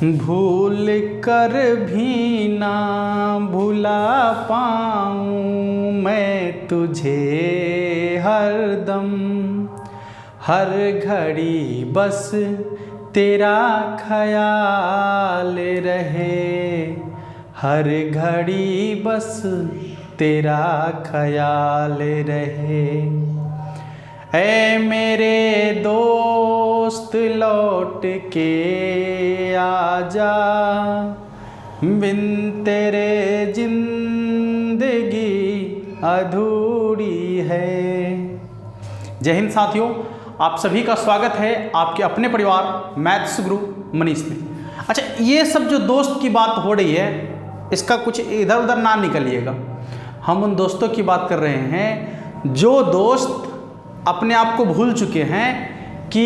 भूल कर भी ना भुला पाऊँ मैं तुझे हरदम, हर घड़ी बस तेरा ख्याल रहे, हर घड़ी बस तेरा ख्याल रहे। ऐ मेरे दोस्त लौट के आजा, बिन तेरे जिंदगी अधूरी है। जय हिंद साथियों, आप सभी का स्वागत है आपके अपने परिवार मैथ्स गुरु मनीष में। अच्छा, ये सब जो दोस्त की बात हो रही है इसका कुछ इधर उधर ना निकलिएगा। हम उन दोस्तों की बात कर रहे हैं जो दोस्त अपने आप को भूल चुके हैं कि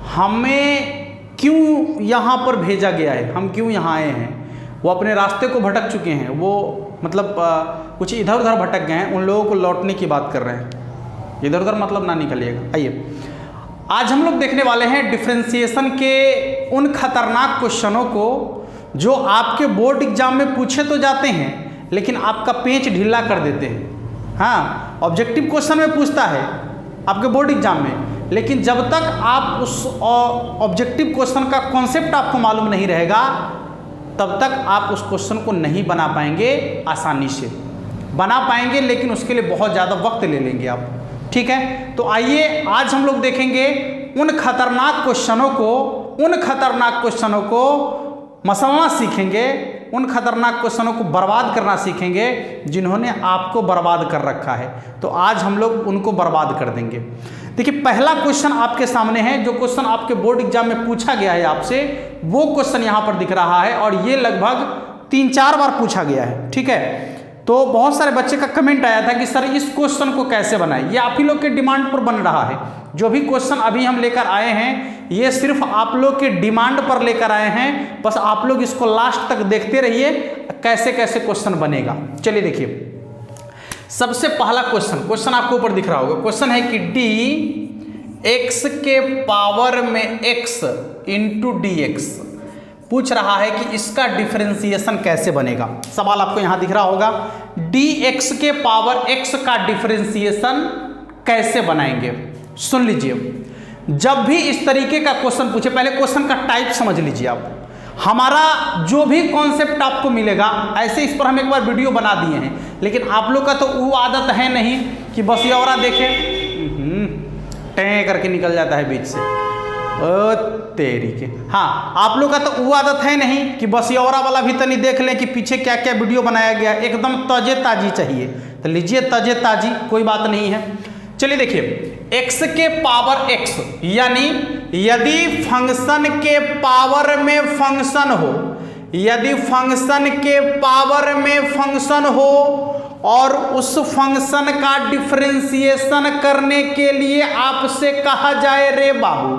हमें क्यों यहाँ पर भेजा गया है, हम क्यों यहाँ आए हैं। वो अपने रास्ते को भटक चुके हैं, वो मतलब कुछ इधर उधर भटक गए हैं। उन लोगों को लौटने की बात कर रहे हैं। इधर उधर मतलब ना निकलिएगा। आइए, आज हम लोग देखने वाले हैं डिफरेंशिएशन के उन खतरनाक क्वेश्चनों को जो आपके बोर्ड एग्जाम में पूछे तो जाते हैं लेकिन आपका पेच ढीला कर देते हैं। हाँ, ऑब्जेक्टिव क्वेश्चन में पूछता है आपके बोर्ड एग्जाम में, लेकिन जब तक आप उस ऑब्जेक्टिव क्वेश्चन का कॉन्सेप्ट आपको मालूम नहीं रहेगा तब तक आप उस क्वेश्चन को नहीं बना पाएंगे। आसानी से बना पाएंगे लेकिन उसके लिए बहुत ज़्यादा वक्त ले लेंगे आप। ठीक है, तो आइए आज हम लोग देखेंगे उन खतरनाक क्वेश्चनों को मसलना सीखेंगे, उन खतरनाक क्वेश्चनों को बर्बाद करना सीखेंगे जिन्होंने आपको बर्बाद कर रखा है। तो आज हम लोग उनको बर्बाद कर देंगे। देखिए, पहला क्वेश्चन आपके सामने है, जो क्वेश्चन आपके बोर्ड एग्जाम में पूछा गया है आपसे, वो क्वेश्चन यहाँ पर दिख रहा है और ये लगभग 3-4 बार पूछा गया है। ठीक है, तो बहुत सारे बच्चे का कमेंट आया था कि सर इस क्वेश्चन को कैसे बनाएं। ये आप ही लोग के डिमांड पर बन रहा है। जो भी क्वेश्चन अभी हम लेकर आए हैं ये सिर्फ आप लोग के डिमांड पर लेकर आए हैं। बस आप लोग इसको लास्ट तक देखते रहिए कैसे कैसे क्वेश्चन बनेगा। चलिए देखिए, सबसे पहला क्वेश्चन आपको ऊपर दिख रहा होगा। क्वेश्चन है कि dx के पावर में x इंटू dx पूछ रहा है कि इसका डिफरेंशिएशन कैसे बनेगा। सवाल आपको यहां दिख रहा होगा, dx के पावर x का डिफरेंशिएशन कैसे बनाएंगे। सुन लीजिए, जब भी इस तरीके का क्वेश्चन पूछे, पहले क्वेश्चन का टाइप समझ लीजिए आप। हमारा जो भी कॉन्सेप्ट आपको मिलेगा, ऐसे इस पर हम एक बार वीडियो बना दिए हैं, लेकिन आप लोग का तो वो आदत है नहीं कि बस ये और देखे टें करके निकल जाता है बीच से। ओ तेरी के, हाँ, आप लोग का तो वो आदत है नहीं कि बस ये और वाला भी तनी देख लें कि पीछे क्या क्या वीडियो बनाया गया। एकदम ताजे ताजी चाहिए, तो लीजिए ताजे ताजी, कोई बात नहीं है। चलिए देखिए, x के पावर x, यानी यदि फंक्शन के पावर में फंक्शन हो, यदि फंक्शन के पावर में फंक्शन हो और उस फंक्शन का डिफरेंशिएशन करने के लिए आपसे कहा जाए, रे बाबू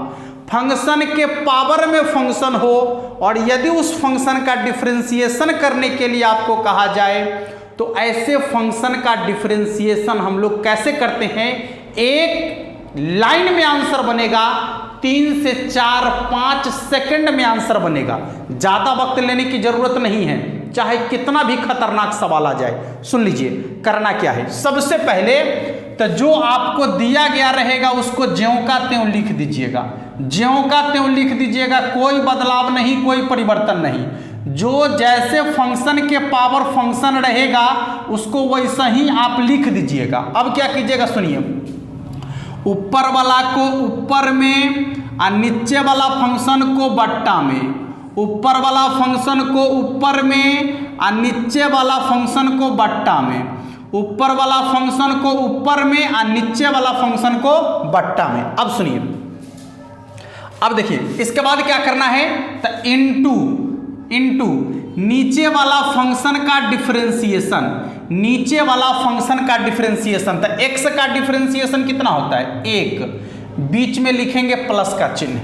फंक्शन के पावर में फंक्शन हो और यदि उस फंक्शन का डिफरेंशिएशन करने के लिए आपको कहा जाए, तो ऐसे फंक्शन का डिफरेंशिएशन हम लोग कैसे करते हैं। एक लाइन में आंसर बनेगा, 3 से 4-5 सेकंड में आंसर बनेगा। ज़्यादा वक्त लेने की जरूरत नहीं है, चाहे कितना भी खतरनाक सवाल आ जाए। सुन लीजिए, करना क्या है। सबसे पहले तो जो आपको दिया गया रहेगा उसको ज्यों का त्यों लिख दीजिएगा, ज्यों का त्यों लिख दीजिएगा। कोई बदलाव नहीं, कोई परिवर्तन नहीं। जो जैसे फंक्शन के पावर फंक्शन रहेगा उसको वैसा ही आप लिख दीजिएगा। अब क्या कीजिएगा, सुनिए, ऊपर वाला को ऊपर में और नीचे वाला फंक्शन को बट्टा में, ऊपर वाला फंक्शन को ऊपर में और नीचे वाला फंक्शन को बट्टा में, ऊपर वाला फंक्शन को ऊपर में और नीचे वाला फंक्शन को बट्टा में। अब सुनिए, अब देखिए इसके बाद क्या करना है, तो इनटू नीचे वाला फंक्शन का डिफरेंशिएशन, नीचे वाला फंक्शन का डिफरेंशिएशन। तो x का डिफरेंशिएशन कितना होता है, 1, बीच में लिखेंगे प्लस का चिन्ह,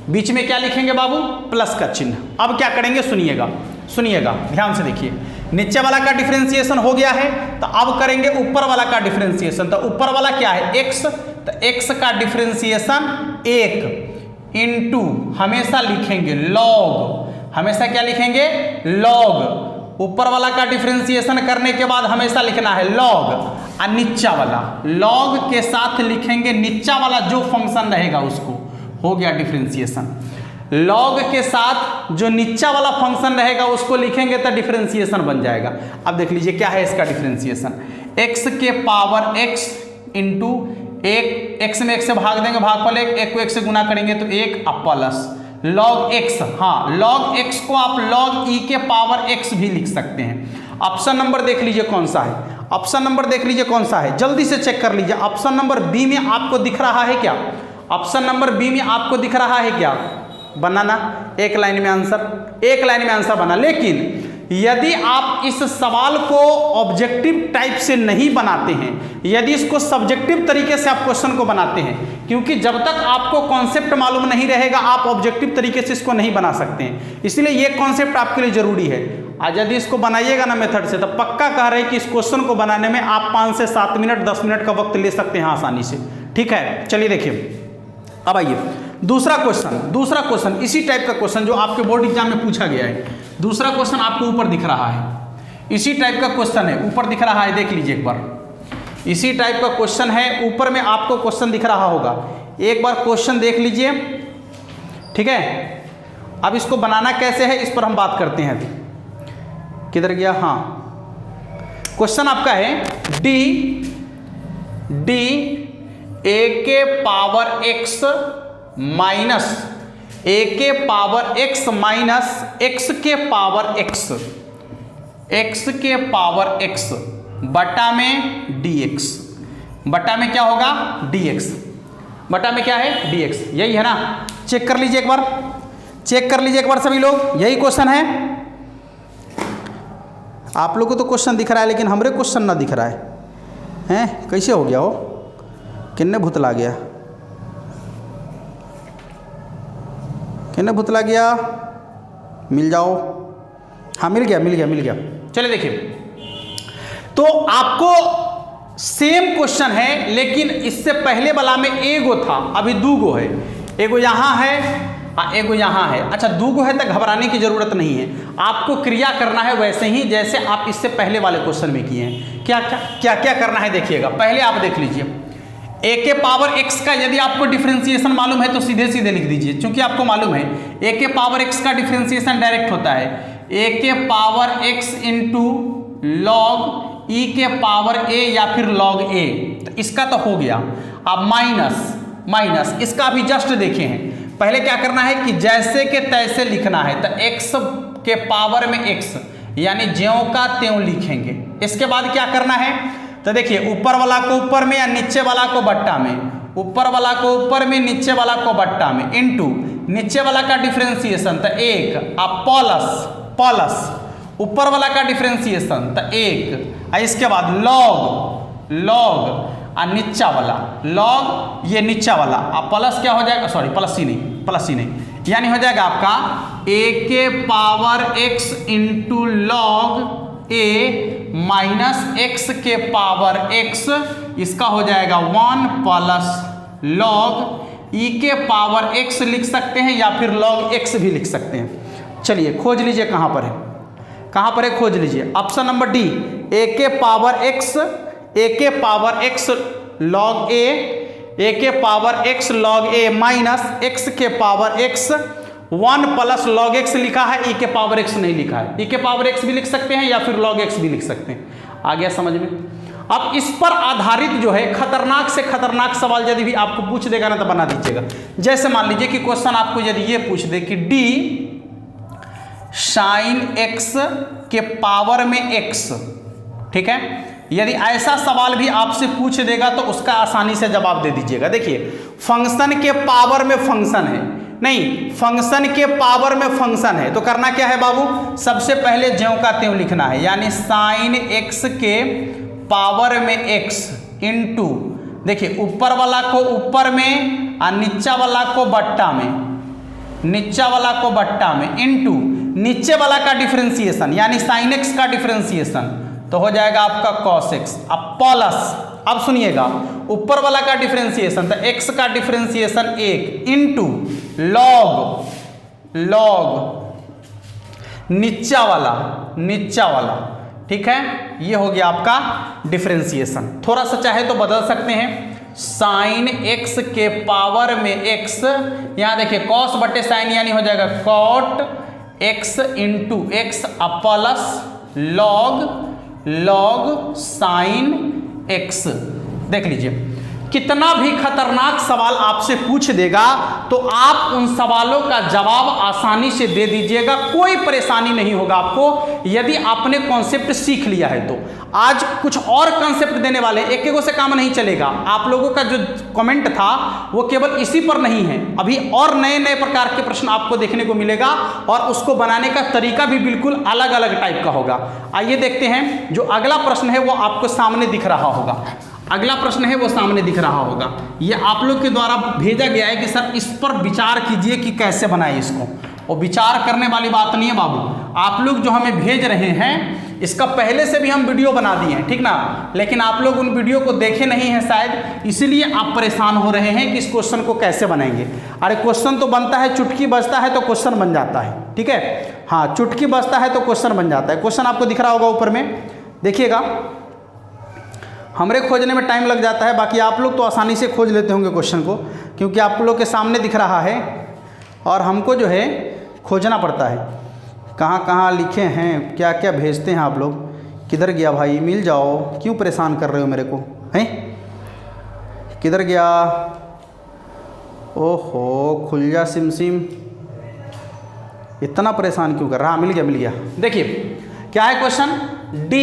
बीच में क्या लिखेंगे बाबू, प्लस का चिन्ह। अब क्या करेंगे, सुनिएगा ध्यान से देखिए, नीचे वाला का डिफरेंशिएशन हो गया है, तो अब करेंगे ऊपर वाला का डिफरेंशिएशन। तो ऊपर वाला क्या है, x, तो x का डिफरेंशिएशन 1 इंटू हमेशा लिखेंगे log, हमेशा क्या लिखेंगे, लॉग। ऊपर वाला का डिफरेंशिएशन करने के बाद हमेशा लिखना है लॉग, और नीचा वाला लॉग के साथ लिखेंगे नीचा वाला जो फंक्शन रहेगा उसको, हो गया डिफरेंशिएशन। लॉग के साथ जो नीचा वाला फंक्शन रहेगा उसको लिखेंगे तो डिफरेंशिएशन बन जाएगा। अब देख लीजिए क्या है इसका डिफरेंशिएशन, x के पावर x इंटू एक, x में 1 से भाग देंगे भागफल 1, 1 को 1 से गुना करेंगे तो 1 प्लस लॉग x। हाँ, लॉग x को आप लॉग e के पावर x भी लिख सकते हैं। ऑप्शन नंबर देख लीजिए कौन सा है, ऑप्शन नंबर देख लीजिए कौन सा है, जल्दी से चेक कर लीजिए। ऑप्शन नंबर बी में आपको दिख रहा है क्या, ऑप्शन नंबर बी में आपको दिख रहा है क्या, बनाना एक लाइन में आंसर, एक लाइन में आंसर बना। लेकिन यदि आप इस सवाल को ऑब्जेक्टिव टाइप से नहीं बनाते हैं, यदि इसको सब्जेक्टिव तरीके से आप क्वेश्चन को बनाते हैं, क्योंकि जब तक आपको कॉन्सेप्ट मालूम नहीं रहेगा आप ऑब्जेक्टिव तरीके से इसको नहीं बना सकते हैं, इसलिए ये कॉन्सेप्ट आपके लिए जरूरी है। आज यदि इसको बनाइएगा ना मेथड से, तो पक्का कह रहे हैं कि इस क्वेश्चन को बनाने में आप 5 से 7 मिनट 10 मिनट का वक्त ले सकते हैं आसानी से। ठीक है, चलिए देखिए अब आइए दूसरा क्वेश्चन, दूसरा क्वेश्चन इसी टाइप का क्वेश्चन जो आपके बोर्ड एग्जाम में पूछा गया है। दूसरा क्वेश्चन आपको ऊपर दिख रहा है, इसी टाइप का क्वेश्चन है, ऊपर दिख रहा है, देख लीजिए एक बार, इसी टाइप का क्वेश्चन है, ऊपर में आपको क्वेश्चन दिख रहा होगा, एक बार क्वेश्चन देख लीजिए। ठीक है, अब इसको बनाना कैसे है इस पर हम बात करते हैं। किधर गया, हाँ, क्वेश्चन आपका है डी ए के पावर x माइनस ए के पावर x माइनस x के पावर x, x के पावर x बटा में dx, बटा में क्या होगा dx, बटा में क्या है dx, यही है ना। चेक कर लीजिए एक बार, चेक कर लीजिए एक बार सभी लोग, यही क्वेश्चन है। आप लोग को तो क्वेश्चन दिख रहा है लेकिन हमरे क्वेश्चन ना दिख रहा है, हैं कैसे हो गया, हो किन्ने भुतला गया, किन्ने भुतला गया, मिल जाओ, हाँ मिल गया मिल गया मिल गया। चलिए देखिए, तो आपको सेम क्वेश्चन है लेकिन इससे पहले वाला में एगो था, अभी दूगो है, एगो यहाँ है एगो यहाँ है। अच्छा, दूगो है तो घबराने की जरूरत नहीं है, आपको क्रिया करना है वैसे ही जैसे आप इससे पहले वाले क्वेश्चन में किए हैं। क्या क्या क्या क्या करना है देखिएगा, पहले आप देख लीजिए, ए के पावर x का यदि आपको डिफरेंशिएशन मालूम है तो सीधे सीधे लिख दीजिए, क्योंकि आपको मालूम है ए के पावर x का डिफरेंशिएशन डायरेक्ट होता है ए के पावर x इंटू लॉग ई के पावर a या फिर लॉग a, तो इसका तो हो गया। अब माइनस माइनस इसका भी जस्ट देखे हैं, पहले क्या करना है कि जैसे के तैसे लिखना है, तो x के पावर में x यानी ज्यों का त्यों लिखेंगे। इसके बाद क्या करना है, तो देखिए ऊपर वाला को ऊपर में या नीचे वाला को बट्टा में, ऊपर वाला को ऊपर में नीचे वाला को बट्टा में, इनटू नीचे वाला का डिफरेंशिएशन तो 1 अब प्लस प्लस ऊपर वाला का डिफरेंशिएशन तो 1, इसके बाद लॉग लॉग और नीचा वाला लॉग, ये नीचा वाला अब प्लस क्या हो जाएगा, सॉरी प्लस ही नहीं, यानी हो जाएगा आपका ए के power x into log a minus x के पावर x, इसका हो जाएगा 1 प्लस लॉग e के पावर x लिख सकते हैं या फिर लॉग x भी लिख सकते हैं। चलिए खोज लीजिए कहाँ पर है, कहाँ पर है खोज लीजिए। ऑप्शन नंबर डी, a के पावर x लॉग a के power x log a minus x के power x 1 plus log x लिखा है, e के पावर x नहीं लिखा है, e के पावर x भी लिख सकते हैं या फिर लॉग x भी लिख सकते हैं। आ गया समझ में। अब इस पर आधारित जो है खतरनाक से खतरनाक सवाल यदि भी आपको पूछ देगा ना तो बना दीजिएगा। जैसे मान लीजिए कि क्वेश्चन आपको यदि ये पूछ दे कि d साइन x के पावर में x, ठीक है, यदि ऐसा सवाल भी आपसे पूछ देगा तो उसका आसानी से जवाब दे दीजिएगा। देखिए फंक्शन के पावर में फंक्शन है, नहीं फंक्शन के पावर में फंक्शन है, तो करना क्या है बाबू, सबसे पहले ज्यों का त्यों लिखना है, यानी साइन x के पावर में x इंटू, देखिए ऊपर वाला को ऊपर में और नीचा वाला को बट्टा में, नीचा वाला को बट्टा में इंटू नीचे वाला का डिफरेंशिएशन यानी साइन x का डिफरेंशिएशन, तो हो जाएगा आपका cos x। अब प्लस, अब सुनिएगा ऊपर वाला का डिफरेंशिएशन तो x का डिफरेंशिएशन 1 इंटू लॉग नीचा वाला, ठीक है, ये हो गया आपका डिफरेंशिएशन। थोड़ा सा चाहे तो बदल सकते हैं, साइन एक्स के पावर में एक्स, यहां देखिए कॉस बटे साइन यानी हो जाएगा cot x into x plus log sine x. देख लीजिए कितना भी खतरनाक सवाल आपसे पूछ देगा तो आप उन सवालों का जवाब आसानी से दे दीजिएगा, कोई परेशानी नहीं होगा आपको, यदि आपने कॉन्सेप्ट सीख लिया है तो। आज कुछ और कॉन्सेप्ट देने वाले, एक एक से काम नहीं चलेगा। आप लोगों का जो कमेंट था वो केवल इसी पर नहीं है, अभी और नए नए प्रकार के प्रश्न आपको देखने को मिलेगा और उसको बनाने का तरीका भी बिल्कुल अलग अलग टाइप का होगा। आइए देखते हैं, जो अगला प्रश्न है वो आपको सामने दिख रहा होगा। अगला प्रश्न है वो सामने दिख रहा होगा, ये आप लोग के द्वारा भेजा गया है कि सर इस पर विचार कीजिए कि कैसे बनाए इसको। और विचार करने वाली बात नहीं है बाबू, आप लोग जो हमें भेज रहे हैं इसका पहले से भी हम वीडियो बना दिए हैं, ठीक ना, लेकिन आप लोग उन वीडियो को देखे नहीं हैं शायद, इसलिए आप परेशान हो रहे हैं कि इस क्वेश्चन को कैसे बनाएंगे। अरे क्वेश्चन तो बनता है, चुटकी बजता है तो क्वेश्चन बन जाता है, ठीक है, हाँ चुटकी बजता है तो क्वेश्चन बन जाता है। क्वेश्चन आपको दिख रहा होगा ऊपर में, देखिएगा। हमरे खोजने में टाइम लग जाता है, बाकी आप लोग तो आसानी से खोज लेते होंगे क्वेश्चन को, क्योंकि आप लोग के सामने दिख रहा है और हमको जो है खोजना पड़ता है कहाँ कहाँ लिखे हैं, क्या क्या भेजते हैं आप लोग। किधर गया भाई, मिल जाओ, क्यों परेशान कर रहे हो मेरे को, हैं किधर गया, ओहो खुल जा सिम, इतना परेशान क्यों कर रहा। मिल गया। देखिए क्या है क्वेश्चन, D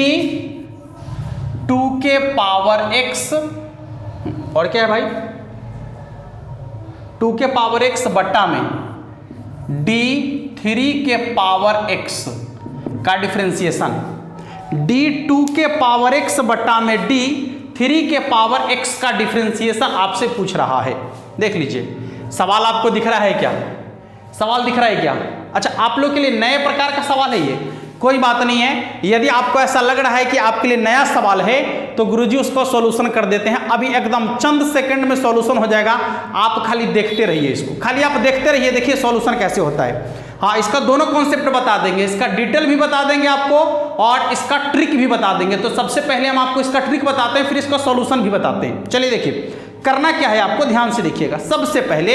2 के पावर x और क्या है भाई 2 के पावर x बट्टा में D 3 के पावर x का डिफरेंशिएशन। D 2 के पावर x बट्टा में D 3 के पावर x का डिफरेंशिएशन आपसे पूछ रहा है। देख लीजिए सवाल आपको दिख रहा है क्या, सवाल दिख रहा है क्या? अच्छा आप लोग के लिए नए प्रकार का सवाल है ये, कोई बात नहीं है। यदि आपको ऐसा लग रहा है कि आपके लिए नया सवाल है तो गुरुजी उसको सॉल्यूशन कर देते हैं, अभी एकदम चंद सेकंड में सॉल्यूशन हो जाएगा। आप खाली देखते रहिए इसको, खाली आप देखते रहिए, देखिए सॉल्यूशन कैसे होता है। हाँ इसका दोनों कॉन्सेप्ट बता देंगे, इसका डिटेल भी बता देंगे आपको और इसका ट्रिक भी बता देंगे। तो सबसे पहले हम आपको इसका ट्रिक बताते हैं, फिर इसका सॉल्यूशन भी बताते हैं। चलिए देखिए करना क्या है आपको, ध्यान से देखिएगा। सबसे पहले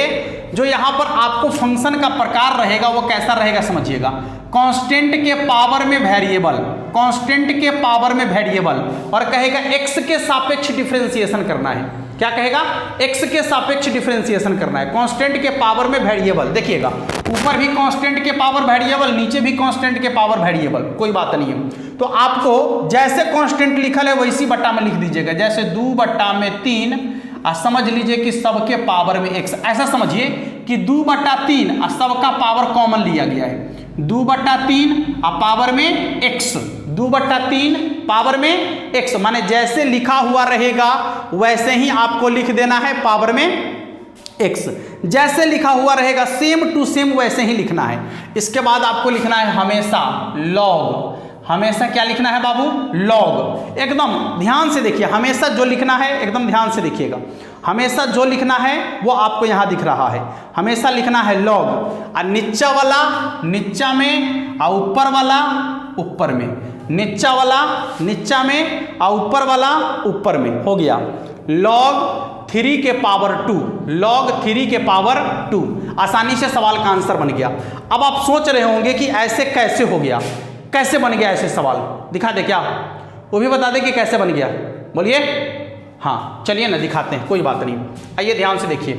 जो यहाँ पर आपको फंक्शन का प्रकार रहेगा वो कैसा रहेगा समझिएगा। कांस्टेंट के पावर में वेरिएबल, कांस्टेंट के पावर में वेरिएबल, और कहेगा x के सापेक्ष डिफरेंशिएशन करना है। क्या कहेगा, x के सापेक्ष डिफरेंशिएशन करना है, कांस्टेंट के पावर में वेरिएबल। देखिएगा ऊपर भी कांस्टेंट के पावर वेरिएबल, नीचे भी कांस्टेंट के पावर वेरिएबल, कोई बात नहीं है। तो आपको जैसे कांस्टेंट लिखल है वैसी बट्टा में लिख दीजिएगा, जैसे 2/3 समझ लीजिए कि सबके पावर में x, ऐसा समझिए कि 2/3 और सबका पावर कॉमन लिया गया है। 2/3 और पावर में x, 2/3 पावर में x, माने जैसे लिखा हुआ रहेगा वैसे ही आपको लिख देना है पावर में x, जैसे लिखा हुआ रहेगा सेम टू सेम वैसे ही लिखना है। इसके बाद आपको लिखना है हमेशा लॉग, हमेशा क्या लिखना है बाबू, लॉग। एकदम ध्यान से देखिए, हमेशा जो लिखना है एकदम ध्यान से देखिएगा, हमेशा जो लिखना है वो आपको यहाँ दिख रहा है, हमेशा लिखना है लॉग। और नीचा वाला नीचा में और ऊपर वाला ऊपर में, नीचा वाला नीचा में और ऊपर वाला ऊपर में, हो गया log 3 के पावर 2, log 3 के पावर 2। आसानी से सवाल का आंसर बन गया। अब आप सोच रहे होंगे कि ऐसे कैसे हो गया, कैसे बन गया ऐसे सवाल, दिखा दे क्या, वो भी बता दे कि कैसे बन गया, बोलिए। हाँ चलिए ना दिखाते हैं, कोई बात नहीं। आइए ध्यान से देखिए।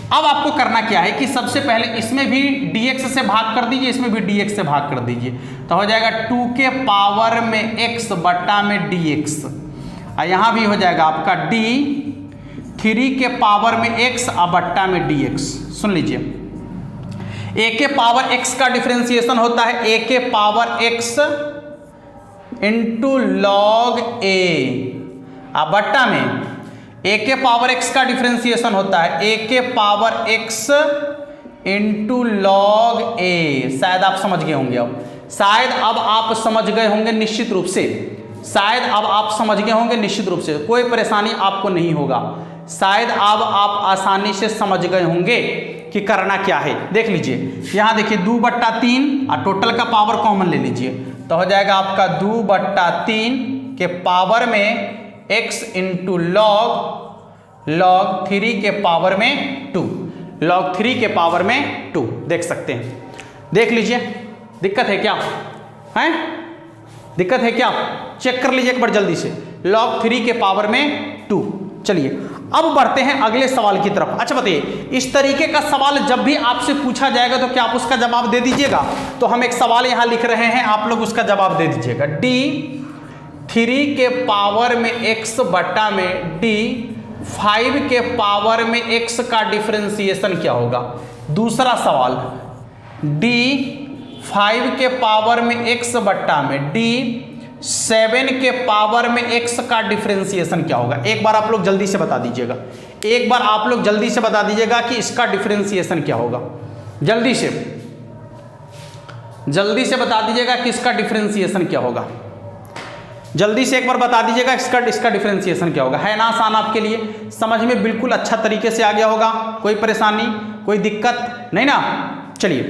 अब आपको करना क्या है कि सबसे पहले इसमें भी dx से भाग कर दीजिए, इसमें भी dx से भाग कर दीजिए, तो हो जाएगा 2 के पावर में x बट्टा में dx, और यहाँ भी हो जाएगा आपका d 3 के पावर में x और बट्टा में dx। सुन लीजिए, a के पावर x का डिफरेंशिएशन होता है a के power x into log a, और बट्टा में a के पावर x का डिफरेंशिएशन होता है a के power x into log a। शायद आप समझ गए होंगे, अब शायद अब आप समझ गए होंगे निश्चित रूप से, शायद अब आप समझ गए होंगे निश्चित रूप से, कोई परेशानी आपको नहीं होगा। शायद अब आप आसानी से समझ गए होंगे कि करना क्या है। देख लीजिए यहाँ देखिए 2/3 और टोटल का पावर कॉमन ले लीजिए तो हो जाएगा आपका 2/3 के पावर में x इंटू log 3 के पावर में 2, log 3 के पावर में 2 देख सकते हैं। देख लीजिए दिक्कत है क्या है, दिक्कत है क्या, चेक कर लीजिए एक बार जल्दी से, log 3 के पावर में 2। चलिए अब बढ़ते हैं अगले सवाल की तरफ। अच्छा बताइए इस तरीके का सवाल जब भी आपसे पूछा जाएगा तो क्या आप उसका जवाब दे दीजिएगा। तो हम एक सवाल यहां लिख रहे हैं, आप लोग उसका जवाब दे दीजिएगा। d3 के पावर में x बटा में d5 के पावर में x का डिफरेंशिएशन क्या होगा। दूसरा सवाल d5 के पावर में x बटा में d7 के पावर में x का डिफरेंशिएशन क्या होगा। एक बार आप लोग जल्दी से बता दीजिएगा, एक बार आप लोग जल्दी से बता दीजिएगा कि इसका डिफरेंशिएशन क्या होगा। जल्दी से बता दीजिएगा कि इसका डिफरेंशिएशन क्या होगा। जल्दी से एक बार बता दीजिएगा इसका डिफरेंशिएशन क्या होगा। है ना आसान आपके लिए, समझ में बिल्कुल अच्छा तरीके से आ गया होगा, कोई परेशानी कोई दिक्कत नहीं ना। चलिए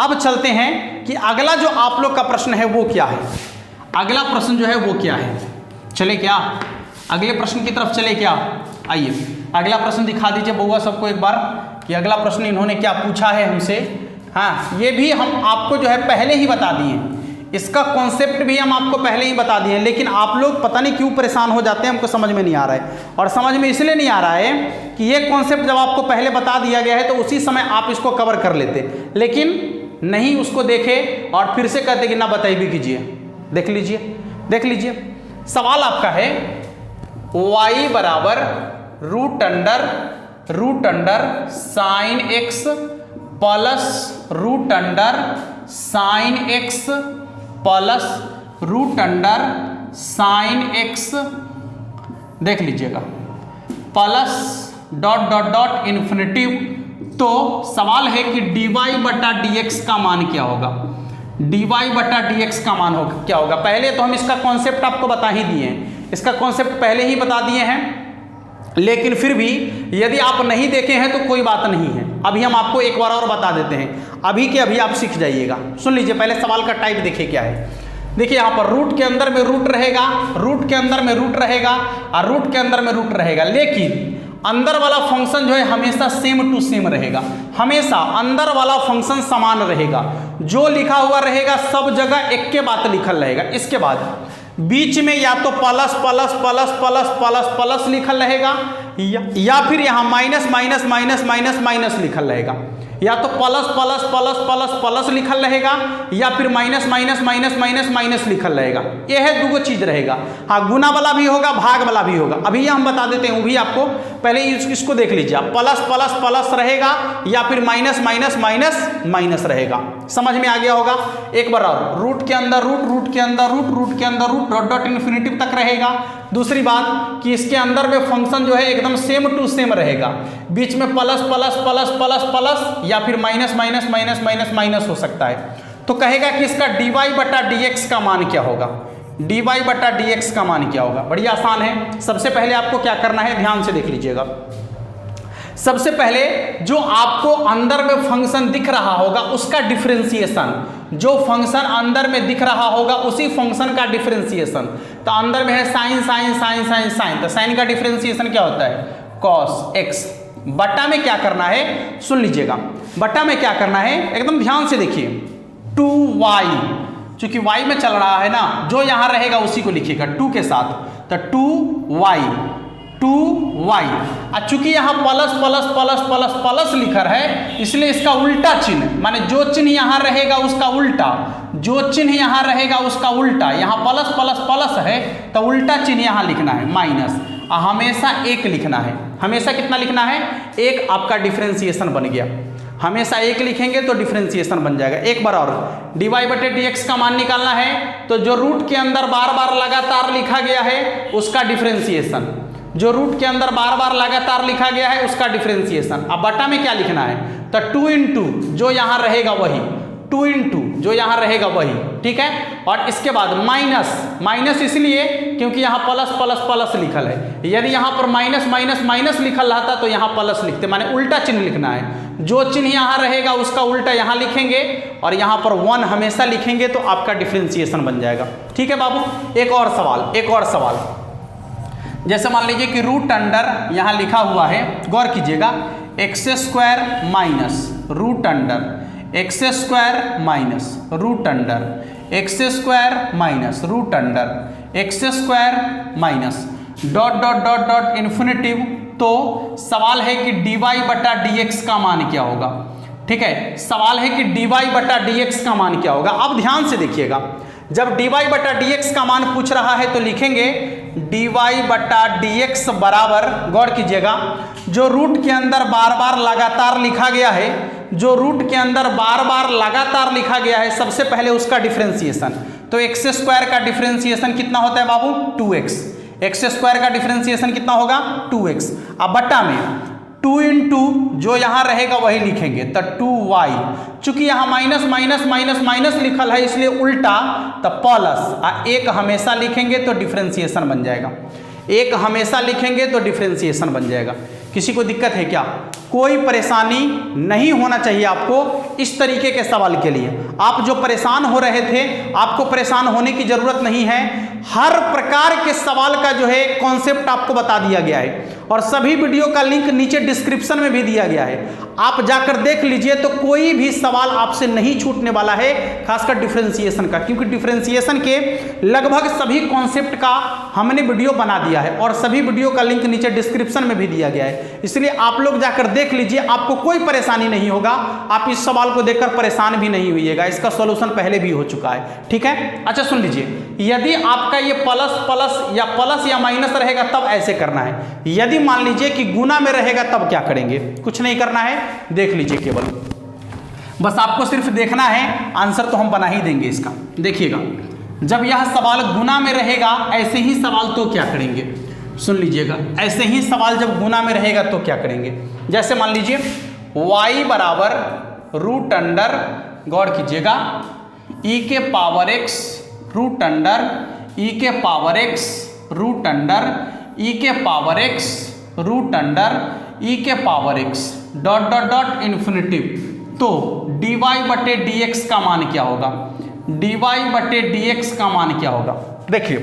अब चलते हैं कि अगला जो आप लोग का प्रश्न है वो क्या है। अगला प्रश्न जो है वो क्या है, चले क्या अगले प्रश्न की तरफ चले क्या। आइए अगला प्रश्न दिखा दीजिए बउआ सबको एक बार कि अगला प्रश्न इन्होंने क्या पूछा है हमसे। हाँ ये भी हम आपको जो है पहले ही बता दिए, इसका कॉन्सेप्ट भी हम आपको पहले ही बता दिए, लेकिन आप लोग पता नहीं क्यों परेशान हो जाते हैं, हमको समझ में नहीं आ रहा है। और समझ में इसलिए नहीं आ रहा है कि ये कॉन्सेप्ट जब आपको पहले बता दिया गया है तो उसी समय आप इसको कवर कर लेते, लेकिन नहीं उसको देखे और फिर से कहते कि ना बताइए भी कीजिए। देख लीजिए सवाल आपका है y बराबर root under sine x plus root under sine x plus root under sine x, देख लीजिएगा प्लस डॉट इन्फिनिटिव। तो सवाल है कि dy बटा dx का मान क्या होगा। dy बटा dx का मान होगा क्या होगा। पहले तो हम इसका कॉन्सेप्ट आपको बता ही दिए हैं, इसका कॉन्सेप्ट पहले ही बता दिए हैं, लेकिन फिर भी यदि आप नहीं देखे हैं तो कोई बात नहीं है, अभी हम आपको एक बार और बता देते हैं, अभी के अभी आप सीख जाइएगा। सुन लीजिए पहले सवाल का टाइप देखिए क्या है। देखिए यहाँ पर रूट के अंदर में रूट रहेगा, रूट के अंदर में रूट रहेगा और रूट के अंदर में रूट रहेगा, लेकिन अंदर वाला फंक्शन जो है हमेशा सेम टू सेम रहेगा, हमेशा अंदर वाला फंक्शन समान रहेगा, जो लिखा हुआ रहेगा सब जगह एक के बात लिखल रहेगा। इसके बाद बीच में या तो plus plus plus plus plus plus लिखल रहेगा या फिर यहाँ minus minus minus minus minus लिखल रहेगा, या तो plus plus plus plus plus लिखल रहेगा या फिर minus minus minus minus minus लिखल रहेगा। यह है दो चीज रहेगा। हाँ गुना वाला भी होगा, भाग वाला भी होगा, अभी ये हम बता देते हैं, वो भी आपको पहले इसको देख लीजिए आप। प्लस प्लस प्लस रहेगा या फिर माइनस माइनस माइनस माइनस रहेगा। समझ में आ गया होगा। एक बार और रूट के अंदर रूट, रूट के अंदर रूट, रूट के अंदर रूट, डॉट डॉट इन्फिनिटिव तक रहेगा। दूसरी बात कि इसके अंदर में फंक्शन जो है एकदम सेम टू सेम रहेगा, बीच में plus plus plus plus plus या फिर minus minus minus minus minus हो सकता है। तो कहेगा कि इसका dy बटा dx का मान क्या होगा। dy बटा dx का मान क्या होगा, बड़ी आसान है। सबसे पहले आपको क्या करना है, ध्यान से देख लीजिएगा। सबसे पहले जो आपको अंदर में फंक्शन दिख रहा होगा उसका डिफरेंशिएशन, जो फंक्शन अंदर में दिख रहा होगा उसी फंक्शन का डिफरेंशिएशन। तो अंदर में है sine sine sine sine sine, तो साइन का डिफरेंशिएशन क्या होता है, कॉस x। बटा में क्या करना है, सुन लीजिएगा, बटा में क्या करना है, एकदम ध्यान से देखिए, 2y, चूंकि y में चल रहा है ना, जो यहां रहेगा उसी को लिखिएगा 2 के साथ, तो 2y और चूंकि यहां plus plus plus plus plus लिखा है इसलिए इसका उल्टा चिन्ह, माने जो चिन्ह यहां रहेगा उसका उल्टा, जो चिन्ह यहां रहेगा उसका उल्टा। यहां प्लस प्लस प्लस है तो उल्टा चिन्ह यहां लिखना है माइनस, हमेशा एक लिखना है। हमेशा कितना लिखना है, एक आपका डिफरेंशिएशन बन गया। हमेशा एक लिखेंगे तो डिफरेंशिएशन बन जाएगा। एक बार और dy बटे dx का मान निकालना है, तो जो रूट के अंदर बार बार लगातार लिखा गया है उसका डिफरेंशिएशन, जो रूट के अंदर बार बार लगातार लिखा गया है उसका डिफरेंशिएशन। अब बटा में क्या लिखना है, तो 2 इंटू जो यहां रहेगा वही, 2 इंटू जो यहां रहेगा वही, ठीक है। और इसके बाद माइनस, माइनस इसलिए क्योंकि यहां प्लस प्लस प्लस लिखल है, यदि यहां पर माइनस माइनस माइनस लिखल रहता तो यहां प्लस लिखते, माने उल्टा चिन्ह लिखना है। जो चिन्ह यहाँ रहेगा उसका उल्टा यहाँ लिखेंगे और यहाँ पर 1 हमेशा लिखेंगे तो आपका डिफरेंशिएशन बन जाएगा। ठीक है बाबू, एक और सवाल, जैसे मान लीजिए कि रूट अंडर यहाँ लिखा हुआ है, गौर कीजिएगा, x square minus root under x square minus root under x square minus root under x square minus dot dot dot dot infinitive. तो सवाल है कि dy बटा dx का मान क्या होगा। ठीक है, सवाल है कि dy बटा dx का मान क्या होगा। अब ध्यान से देखिएगा, जब dy बटा dx का मान पूछ रहा है तो लिखेंगे dy बटा dx बराबर, गौर कीजिएगा, जो रूट के अंदर बार बार लगातार लिखा गया है, जो रूट के अंदर बार बार लगातार लिखा गया है, सबसे पहले उसका डिफरेंशिएशन। तो एक्स स्क्वायर का डिफरेंशिएशन कितना होता है बाबू, 2x। एक्स स्क्वायर का डिफरेंशिएशन कितना होगा, 2x। अब बट्टा में 2 इंटू जो यहाँ रहेगा वही लिखेंगे, तो 2y। चूंकि यहाँ माइनस माइनस माइनस माइनस लिखल है इसलिए उल्टा, तो प्लस। एक हमेशा लिखेंगे तो डिफरेंशिएशन बन जाएगा, एक हमेशा लिखेंगे तो डिफरेंशिएशन बन जाएगा। किसी को दिक्कत है क्या? कोई परेशानी नहीं होना चाहिए आपको इस तरीके के सवाल के लिए। आप जो परेशान हो रहे थे, आपको परेशान होने की जरूरत नहीं है। हर प्रकार के सवाल का जो है कॉन्सेप्ट आपको बता दिया गया है और सभी वीडियो का लिंक नीचे डिस्क्रिप्शन में भी दिया गया है, आप जाकर देख लीजिए। तो कोई भी सवाल आपसे नहीं छूटने वाला है, खासकर डिफरेंशिएशन का, क्योंकि डिफरेंशिएशन के लगभग सभी कॉन्सेप्ट का हमने वीडियो बना दिया है और सभी वीडियो का लिंक नीचे डिस्क्रिप्शन में भी दिया गया है। इसलिए आप लोग जाकर देख लीजिए, आपको कोई परेशानी नहीं होगा। आप इस सवाल को देखकर परेशान भी नहीं होइएगा, इसका सॉल्यूशन पहले भी हो चुका है। ठीक है, अच्छा सुन लीजिए, यदि आपका ये प्लस या माइनस रहेगा तब ऐसे करना है। यदि मान लीजिए कि गुना में रहेगा तब क्या करेंगे, कुछ नहीं करना है, देख लीजिए, केवल बस आपको सिर्फ देखना है, आंसर तो हम बना ही देंगे इसका। देखिएगा, जब यह सवाल गुना में रहेगा, ऐसे ही सवाल तो क्या करेंगे, सुन लीजिएगा, ऐसे ही सवाल जब गुना में रहेगा तो क्या करेंगे। जैसे मान लीजिए y बराबर रूट अंडर, गौर कीजिएगा, e के power x root under e के power x root under e के power x root under e के power x dot dot dot infinitive. तो dy बटे dx का मान क्या होगा, dy बटे dx का मान क्या होगा। देखिए,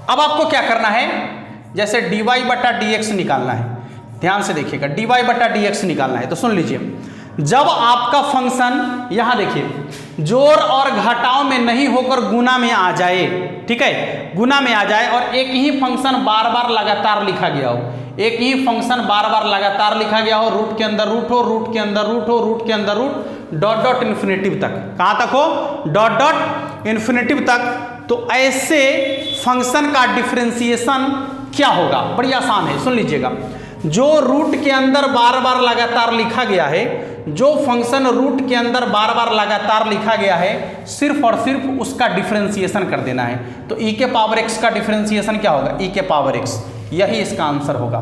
अब आपको क्या करना है, जैसे dy बटा dx निकालना है, ध्यान से देखिएगा, dy बटा dx निकालना है। तो सुन लीजिए, जब आपका फंक्शन यहां देखिए जोड़ और घटाव में नहीं होकर गुना में आ जाए, ठीक है, गुना में आ जाए और एक ही फंक्शन बार बार लगातार लिखा गया हो, एक ही फंक्शन बार बार लगातार लिखा गया हो, रूट के अंदर रूट हो, रूट के अंदर रूट हो, रूट के अंदर रूट, डॉट डॉट इन्फिनिटिव तक, कहां तक हो, डॉट डॉट इन्फिनिटिव तक। तो ऐसे फंक्शन का डिफरेंशिएशन क्या होगा, बड़ी आसान है, सुन लीजिएगा। जो रूट के अंदर बार बार लगातार लिखा गया है, जो फंक्शन रूट के अंदर बार बार लगातार लिखा गया है, सिर्फ और सिर्फ उसका डिफरेंशिएशन कर देना है। तो e के पावर x का डिफरेंशिएशन क्या होगा, e के पावर x, यही इसका आंसर होगा,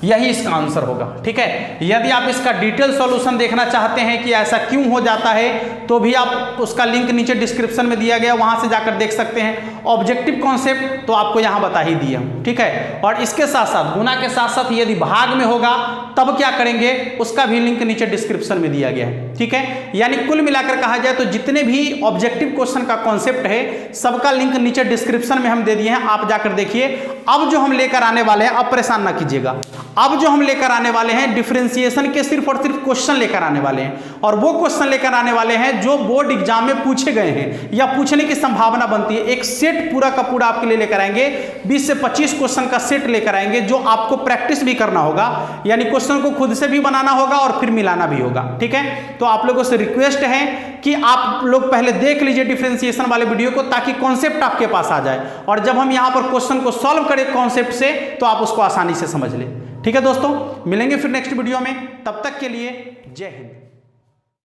यही इसका आंसर होगा। ठीक है, यदि आप इसका डिटेल सॉल्यूशन देखना चाहते हैं कि ऐसा क्यों हो जाता है, तो भी आप उसका लिंक नीचे डिस्क्रिप्शन में दिया गया, वहां से जाकर देख सकते हैं। ऑब्जेक्टिव कॉन्सेप्ट तो आपको यहां बता ही दिया, ठीक है। और इसके साथ साथ गुना के साथ साथ यदि भाग में होगा तब क्या करेंगे, उसका भी लिंक नीचे डिस्क्रिप्शन में दिया गया है। ठीक है, यानी कुल मिलाकर कहा जाए तो जितने भी ऑब्जेक्टिव क्वेश्चन का कॉन्सेप्ट है, सबका लिंक नीचे डिस्क्रिप्शन में हम दे दिए हैं, आप जाकर देखिए। अब जो हम लेकर आने वाले हैं, अब परेशान ना कीजिएगा, अब जो हम लेकर आने वाले हैं डिफरेंशिएशन के सिर्फ और सिर्फ क्वेश्चन लेकर आने वाले हैं, और वो क्वेश्चन लेकर आने वाले हैं जो बोर्ड एग्जाम में पूछे गए हैं या पूछने की संभावना बनती है। एक सेट पूरा का पूरा आपके लिए लेकर आएंगे, 20 से 25 क्वेश्चन का सेट लेकर आएंगे, जो आपको प्रैक्टिस भी करना होगा, यानी क्वेश्चन को खुद से भी बनाना होगा और फिर मिलाना भी होगा। ठीक है, तो आप लोगों से रिक्वेस्ट है कि आप लोग पहले देख लीजिए डिफरेंशिएशन वाले वीडियो को, ताकि कॉन्सेप्ट आपके पास आ जाए, और जब हम यहाँ पर क्वेश्चन को सॉल्व करें कॉन्सेप्ट से, तो आप उसको आसानी से समझ लें। ठीक है दोस्तों, मिलेंगे फिर नेक्स्ट वीडियो में, तब तक के लिए जय हिंद।